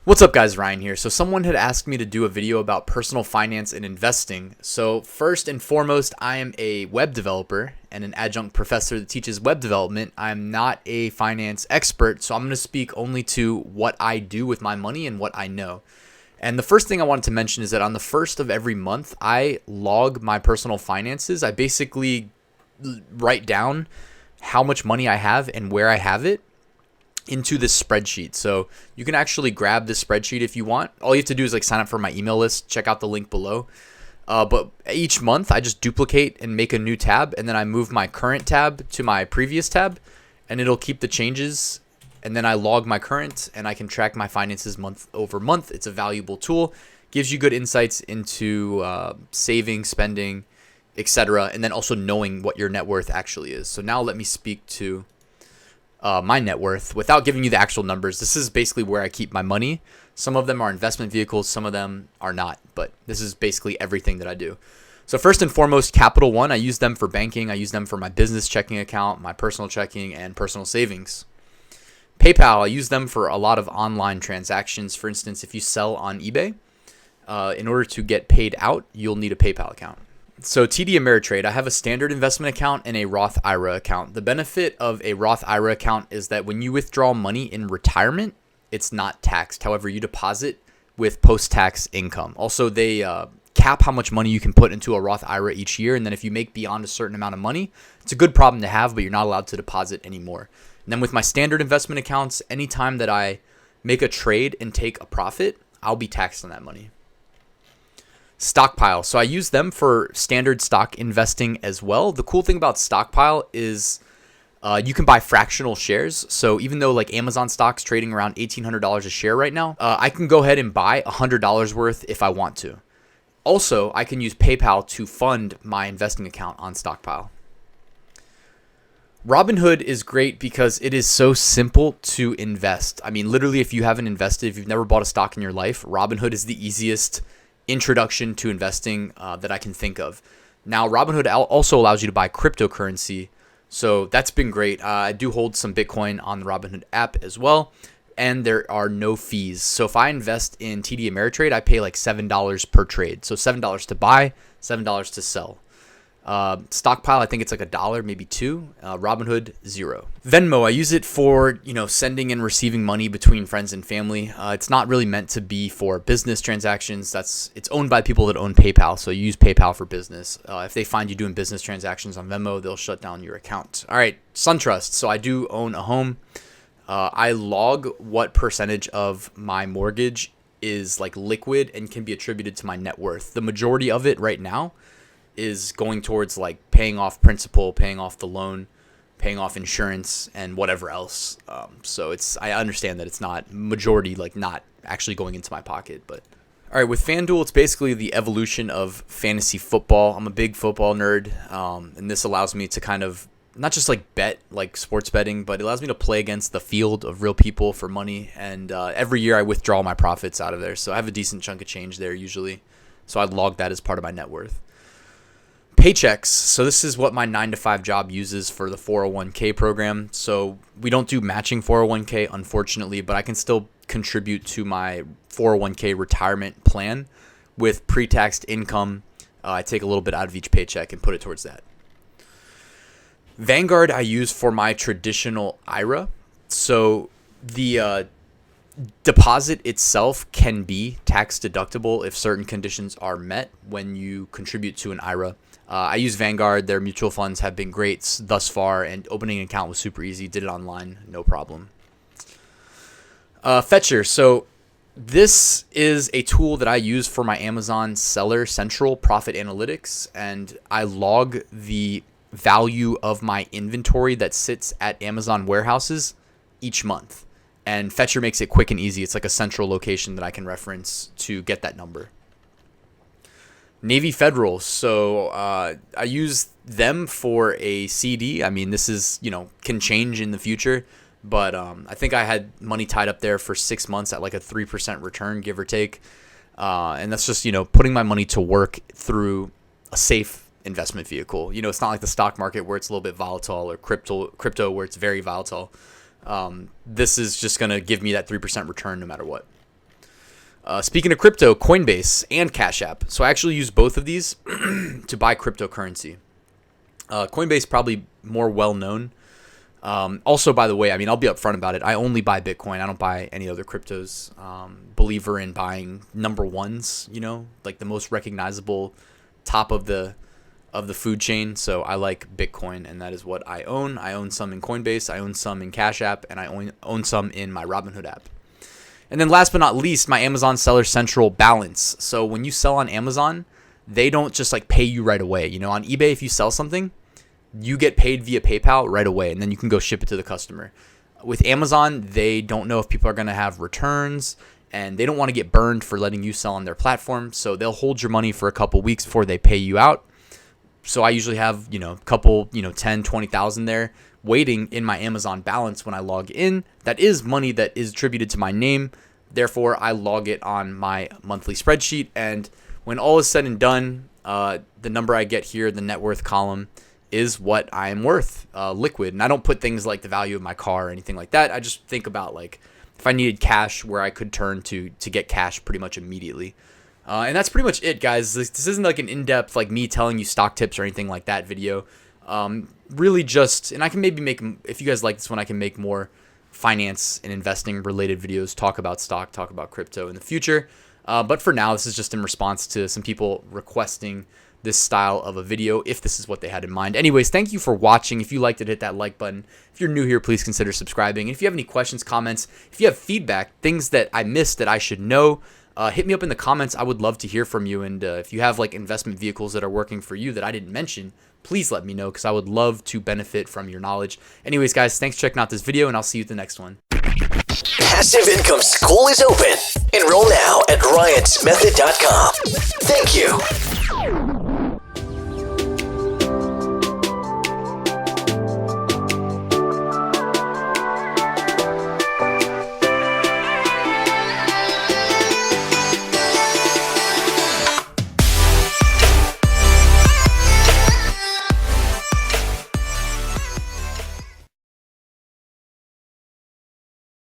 What's up guys, Ryan here. So someone had asked me to do a video about personal finance and investing. So first and foremost, I am a web developer and an adjunct professor that teaches web development. I'm not a finance expert, so I'm going to speak only to what I do with my money and what I know. And the first thing I wanted to mention is that on the first of every month, I log my personal finances. I basically write down how much money I have and where I have it into this spreadsheet. So you can actually grab this spreadsheet if you want. All you have to do is sign up for my email list. Check out the link below. But each month I just duplicate and make a new tab, and then I move my current tab to my previous tab, and it'll keep the changes. And then I log my current, and I can track my finances month over month. It's a valuable tool. Gives you good insights into saving, spending, etc., and then also knowing what your net worth actually is. So now let me speak to my net worth without giving you the actual numbers. This is basically where I keep my money. Some of them are investment vehicles, some of them are not, but this is basically everything that I do. So first and foremost, Capital One, I use them for banking. I use them for my business checking account, my personal checking, and personal savings. PayPal, I use them for a lot of online transactions. For instance, if you sell on eBay, in order to get paid out, you'll need a PayPal account. So TD Ameritrade, I have a standard investment account and a Roth IRA account. The benefit of a Roth IRA account is that when you withdraw money in retirement, it's not taxed. However, you deposit with post-tax income. Also, they cap how much money you can put into a Roth IRA each year. And then if you make beyond a certain amount of money, it's a good problem to have, but you're not allowed to deposit anymore. And then with my standard investment accounts, anytime that I make a trade and take a profit, I'll be taxed on that money. Stockpile. So I use them for standard stock investing as well. The cool thing about Stockpile is you can buy fractional shares. So even though Amazon stock's trading around $1,800 a share right now, I can go ahead and buy $100 worth if I want to. Also, I can use PayPal to fund my investing account on Stockpile. Robinhood is great because it is so simple to invest. I mean, literally, if you haven't invested, if you've never bought a stock in your life, Robinhood is the easiest introduction to investing that I can think of. Now, Robinhood also allows you to buy cryptocurrency, so that's been great. I do hold some Bitcoin on the Robinhood app as well, and there are no fees. So if I invest in TD Ameritrade, I pay $7 per trade. So $7 to buy, $7 to sell. Stockpile, I think it's $1, maybe $2. Robinhood, $0. Venmo, I use it for, sending and receiving money between friends and family. It's not really meant to be for business transactions. It's owned by people that own PayPal. So you use PayPal for business. If they find you doing business transactions on Venmo, they'll shut down your account. All right. SunTrust. So I do own a home. I log what percentage of my mortgage is liquid and can be attributed to my net worth. The majority of it right now is going towards paying off principal, paying off the loan, paying off insurance, and whatever else. So I understand that it's not majority, not actually going into my pocket. But all right, with FanDuel, it's basically the evolution of fantasy football. I'm a big football nerd, and this allows me to kind of not just bet sports betting, but it allows me to play against the field of real people for money. And every year I withdraw my profits out of there, so I have a decent chunk of change there usually. So I log that as part of my net worth. Paychecks. So this is what my 9-to-5 job uses for the 401k program. So we don't do matching 401k, unfortunately, but I can still contribute to my 401k retirement plan with pre-taxed income. I take a little bit out of each paycheck and put it towards that. Vanguard I use for my traditional IRA. So the deposit itself can be tax deductible if certain conditions are met when you contribute to an IRA. I use Vanguard. Their mutual funds have been great thus far, and opening an account was super easy. Did it online, no problem. Fetcher. So this is a tool that I use for my Amazon Seller Central Profit Analytics, and I log the value of my inventory that sits at Amazon warehouses each month. And Fetcher makes it quick and easy. It's like a central location that I can reference to get that number. Navy Federal. So I use them for a CD. I mean, this is, can change in the future. But I think I had money tied up there for 6 months at a 3% return, give or take. And that's just, putting my money to work through a safe investment vehicle. It's not like the stock market where it's a little bit volatile, or crypto where it's very volatile. This is just going to give me that 3% return no matter what. Speaking of crypto, Coinbase and Cash App. So I actually use both of these to buy cryptocurrency. Coinbase probably more well known. Also, by the way, I mean, I'll be upfront about it. I only buy Bitcoin. I don't buy any other cryptos. Believer in buying number ones, like the most recognizable top of the food chain. So I like Bitcoin, and that is what I own. I own some in Coinbase. I own some in Cash App, and I own some in my Robinhood app. And then last but not least, my Amazon Seller Central balance. So when you sell on Amazon, they don't just like pay you right away. On eBay, if you sell something, you get paid via PayPal right away, and then you can go ship it to the customer. With Amazon, they don't know if people are going to have returns, and they don't want to get burned for letting you sell on their platform. So they'll hold your money for a couple weeks before they pay you out. So I usually have, a couple, 10, 20,000 there waiting in my Amazon balance when I log in. That is money that is attributed to my name. Therefore, I log it on my monthly spreadsheet. And when all is said and done, the number I get here, the net worth column, is what I am worth, liquid. And I don't put things like the value of my car or anything like that. I just think about like if I needed cash, where I could turn to get cash pretty much immediately. And that's pretty much it, guys. This isn't like an in-depth, like me telling you stock tips or anything like that video. Really just, and I can maybe make, if you guys like this one, I can make more finance and investing related videos, talk about stock, talk about crypto in the future. But for now, this is just in response to some people requesting this style of a video, if this is what they had in mind. Anyways, thank you for watching. If you liked it, hit that like button. If you're new here, please consider subscribing. And if you have any questions, comments, if you have feedback, things that I missed that I should know, hit me up in the comments. I would love to hear from you. And if you have like investment vehicles that are working for you that I didn't mention, please let me know, because I would love to benefit from your knowledge. Anyways, guys, thanks for checking out this video, and I'll see you at the next one. Passive Income School is open. Enroll now at RyanSmethod.com. Thank you.